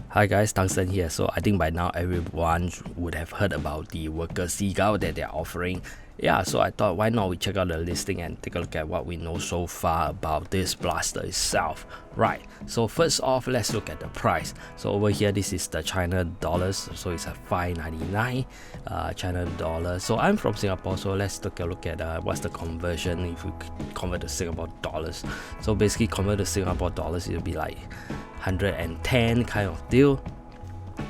Hi guys, Tungsten here. So I think by now everyone would have heard about the worker Seagull that they're offering. Yeah, so I thought why not we check out the listing and take a look at what we know so far about this blaster itself. Right, so first off, let's look at the price. So over here, this is the China dollars, so it's at 599 China dollars. So I'm from Singapore, so let's take a look at what's the conversion if we convert to Singapore dollars. So basically convert to Singapore dollars, it'll be like 110 kind of deal.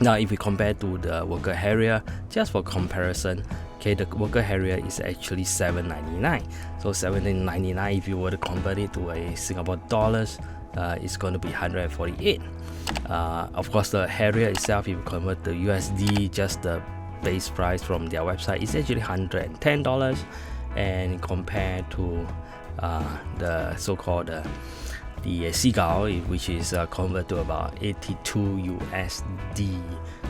Now if we compare to the Worker Harrier, just for comparison, okay, the Worker Harrier is actually 799. So 799, if you were to convert it to a Singapore dollars, it's going to be 148. Of course, the Harrier itself, if you convert to USD, just the base price from their website is actually $110, and compared to the so-called the Seagull, which is converted to about 82 USD,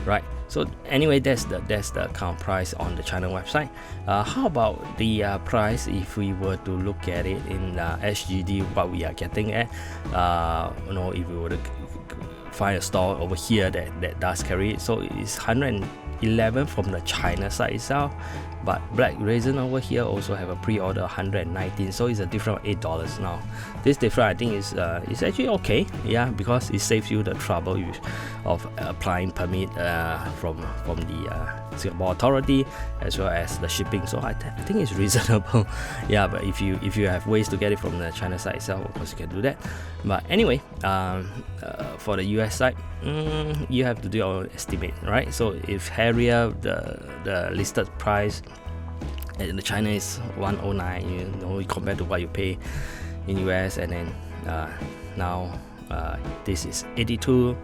right? So anyway, that's the account price on the China website. How about the price if we were to look at it in SGD, what we are getting at? If we were to find a store over here that does carry it, so it's 111 from the China side itself, but Black Raisin over here also have a pre-order 119, so it's a difference of $8 now. This difference I think is actually okay, yeah, because it saves you the trouble of applying permit from the Singapore authority as well as the shipping. So I think it's reasonable, yeah. But if you have ways to get it from the China side itself, of course you can do that. But anyway, for the US side, you have to do your own estimate, right? So if Harrier, the listed price in the China is 109, compared to what you pay in US, and then now this is 82.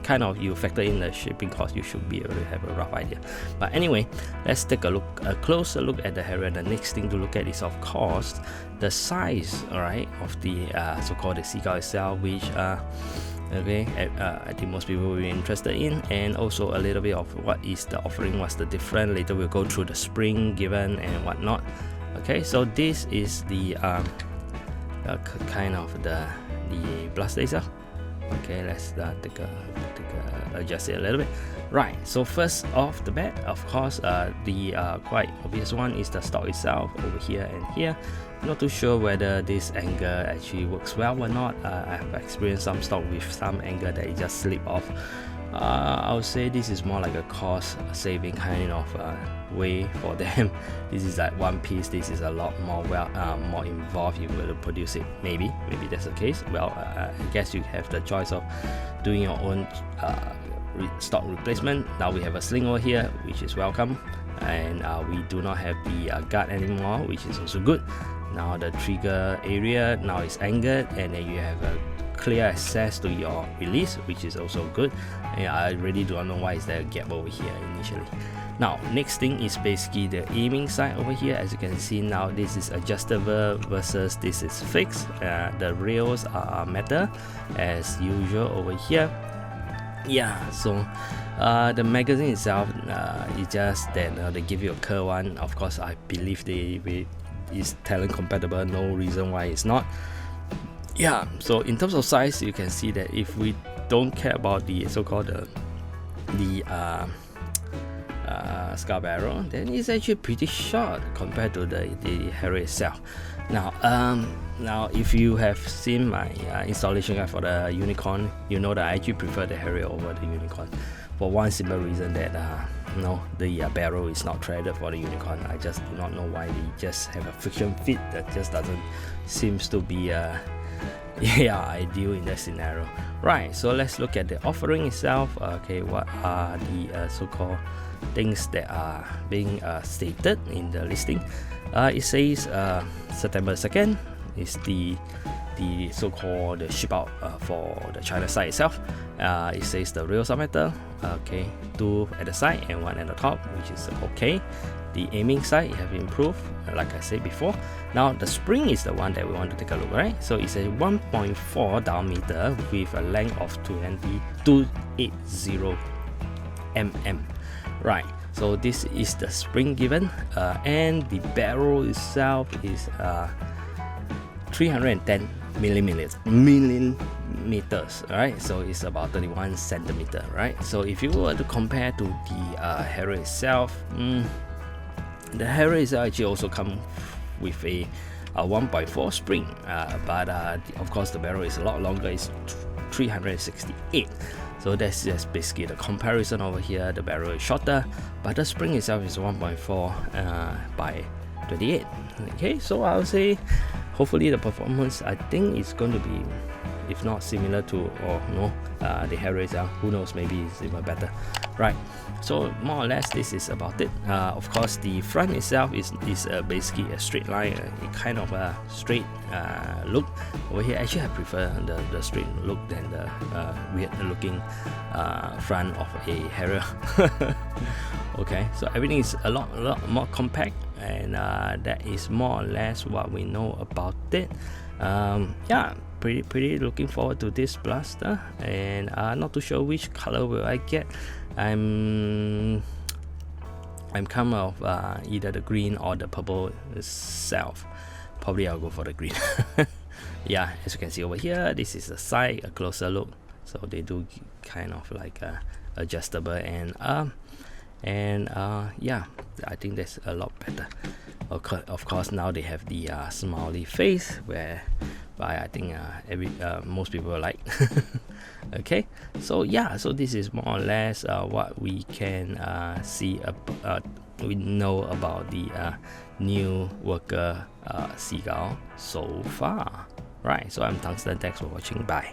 Kind of, you factor in the shipping cost, you should be able to have a rough idea. But anyway, let's take a closer look at the Harrier. The next thing to look at is, of course, the size, all right, of the so-called the Seagull itself, which I think most people will be interested in, and also a little bit of what is the offering, what's the difference. Later we'll go through the spring given and whatnot. Okay, so this is the kind of the blaster itself. Okay, let's adjust it a little bit. Right, so first off the bat, of course, the quite obvious one is the stock itself over here and here. Not too sure whether this angle actually works well or not. I have experienced some stock with some angle that it just slip off. I would say this is more like a cost saving kind of way for them. This is like one piece. This is a lot more more involved. You will produce it. Maybe that's the case. Well, I guess you have the choice of doing your own stock replacement. Now we have a sling over here, which is welcome, and we do not have the guard anymore, which is also good. Now the trigger area now is angled, and then you have a clear access to your release, which is also good. And I really do not know why is there a gap over here initially. Now next thing is basically the aiming side over here. As you can see now, this is adjustable versus this is fixed. The rails are metal as usual over here. Yeah, so the magazine itself is just that they give you a curved one. Of course, I believe is talent compatible, no reason why it's not. Yeah, so in terms of size, you can see that if we don't care about the so-called the scar barrel, then it's actually pretty short compared to the Harrier itself. Now if you have seen my installation guide for the Unicorn, you know that I actually prefer the Harrier over the Unicorn for one simple reason, that the barrel is not threaded for the Unicorn. I just do not know why they just have a friction fit that just doesn't seems to be ideal in that scenario. Right, so let's look at the offering itself. Okay, what are the so-called things that are being stated in the listing? It says September 2nd is the so-called ship out for the China side itself. It says the rails are metal, okay, 2 at the side and 1 at the top, which is okay. The aiming side have improved, like I said before. Now the spring is the one that we want to take a look, right? So it's a 1.4 diameter with a length of 280 mm. Right, so this is the spring given, and the barrel itself is 310 millimeters, right? So it's about 31 centimeter, right? So if you were to compare to the Harrier itself, the Harrier itself actually also come with a 1.4 spring, but of course the barrel is a lot longer. It's 368. So that's just basically the comparison over here. The barrel is shorter, but the spring itself is 1.4 by 28. Okay, so I would say hopefully the performance, I think it's going to be, if not similar to, or no, the Harrier itself. Who knows, maybe it's even better, right? So more or less this is about it. Of course the front itself is basically a straight line, a kind of a straight look over here. Actually I prefer the straight look than the weird looking front of a Harrier. Okay, so everything is a lot more compact, and that is more or less what we know about it. Yeah, pretty looking forward to this blaster, and not too sure which color will I get. I'm kind of either the green or the purple itself. Probably I'll go for the green. Yeah, as you can see over here, this is the side, a closer look. So they do kind of like adjustable, and yeah, I think that's a lot better. Of course now they have the smiley face, where I think most people like. Okay, so yeah, so this is more or less what we can see we know about the new worker Seagull so far. Right, so I'm Tungsten, thanks for watching, bye.